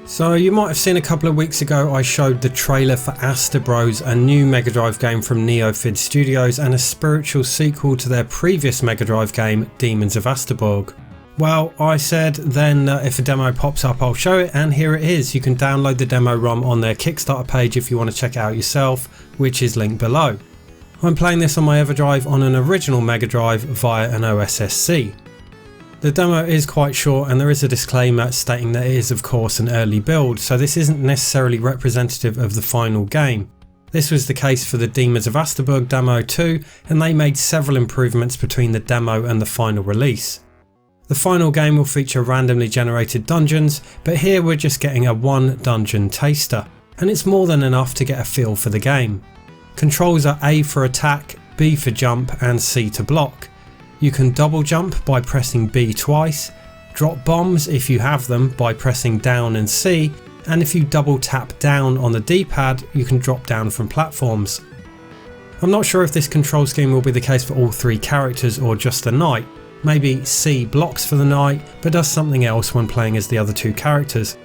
So you might have seen a couple of weeks ago I showed the trailer for Astebros, a new Mega Drive game from Neofid Studios and a spiritual sequel to their previous Mega Drive game Demons of Asteborg. Well, I said then if a demo pops up I'll show it, and here it is. You can download the demo ROM on their Kickstarter page if you want to check it out yourself, which is linked below. I'm playing this on my EverDrive on an original Mega Drive via an OSSC. The demo is quite short and there is a disclaimer stating that it is of course an early build, so this isn't necessarily representative of the final game. This was the case for the Demons of Asteborg demo too, and they made several improvements between the demo and the final release. The final game will feature randomly generated dungeons, but here we're just getting a one dungeon taster, and it's more than enough to get a feel for the game. Controls are A for attack, B for jump and C to block. You can double jump by pressing B twice, drop bombs if you have them by pressing down and C, and if you double tap down on the D-pad you can drop down from platforms. I'm not sure if this control scheme will be the case for all three characters or just the knight. Maybe C blocks for the knight but does something else when playing as the other two characters.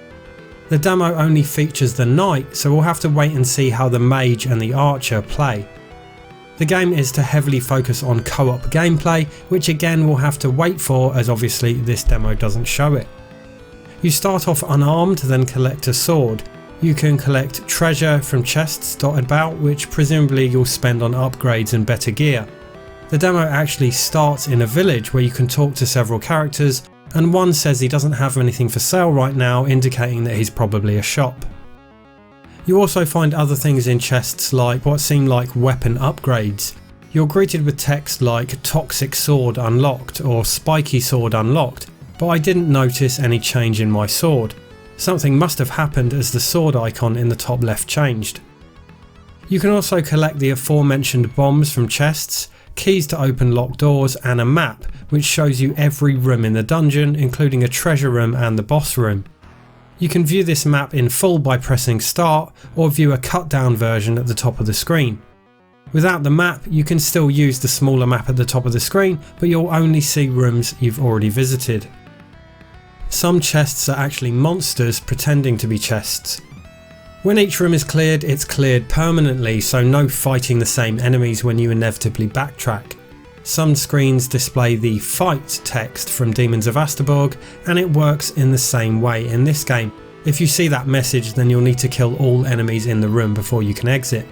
The demo only features the knight, so we'll have to wait and see how the mage and the archer play. The game is to heavily focus on co-op gameplay, which again we'll have to wait for as obviously this demo doesn't show it. You start off unarmed, then collect a sword. You can collect treasure from chests dotted about, which presumably you'll spend on upgrades and better gear. The demo actually starts in a village where you can talk to several characters, and one says he doesn't have anything for sale right now, indicating that he's probably a shop. You also find other things in chests like what seem like weapon upgrades. You're greeted with text like toxic sword unlocked or spiky sword unlocked, but I didn't notice any change in my sword. Something must have happened as the sword icon in the top left changed. You can also collect the aforementioned bombs from chests, keys to open locked doors and a map which shows you every room in the dungeon, including a treasure room and the boss room. You can view this map in full by pressing start or view a cut down version at the top of the screen. Without the map you can still use the smaller map at the top of the screen, but you'll only see rooms you've already visited. Some chests are actually monsters pretending to be chests. When each room is cleared, it's cleared permanently, so no fighting the same enemies when you inevitably backtrack. Some screens display the fight text from Demons of Asteborg, and it works in the same way in this game. If you see that message then you'll need to kill all enemies in the room before you can exit.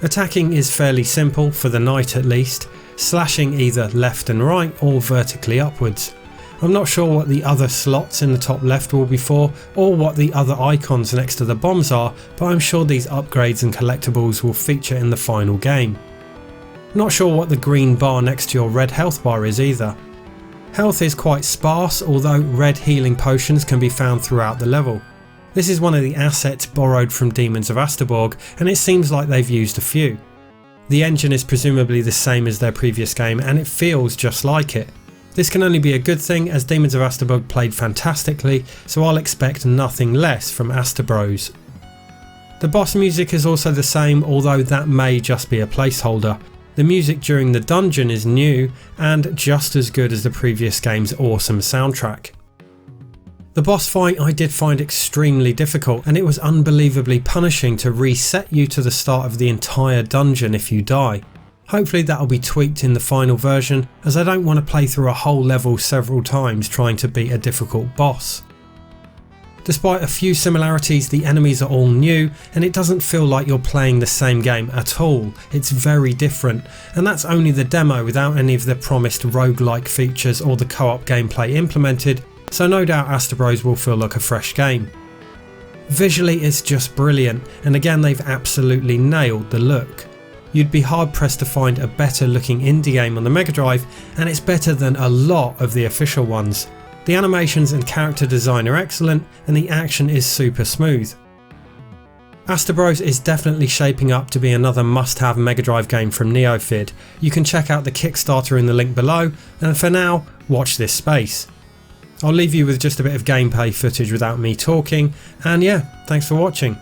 Attacking is fairly simple, for the knight at least, slashing either left and right or vertically upwards. I'm not sure what the other slots in the top left will be for, or what the other icons next to the bombs are, but I'm sure these upgrades and collectibles will feature in the final game. Not sure what the green bar next to your red health bar is either. Health is quite sparse, although red healing potions can be found throughout the level. This is one of the assets borrowed from Demons of Asteborg, and it seems like they've used a few. The engine is presumably the same as their previous game and it feels just like it. This can only be a good thing as Demons of Asteborg played fantastically, so I'll expect nothing less from Astebros. The boss music is also the same, although that may just be a placeholder. The music during the dungeon is new and just as good as the previous game's awesome soundtrack. The boss fight I did find extremely difficult, and it was unbelievably punishing to reset you to the start of the entire dungeon if you die. Hopefully that'll be tweaked in the final version, as I don't want to play through a whole level several times trying to beat a difficult boss. Despite a few similarities, the enemies are all new and it doesn't feel like you're playing the same game at all. It's very different, and that's only the demo without any of the promised roguelike features or the co-op gameplay implemented, so no doubt Astebros will feel like a fresh game. Visually it's just brilliant, and again they've absolutely nailed the look. You'd be hard pressed to find a better looking indie game on the Mega Drive, and it's better than a lot of the official ones. The animations and character design are excellent, and the action is super smooth. Astebros is definitely shaping up to be another must-have Mega Drive game from Neofid. You can check out the Kickstarter in the link below, and for now, watch this space. I'll leave you with just a bit of gameplay footage without me talking, and yeah, thanks for watching.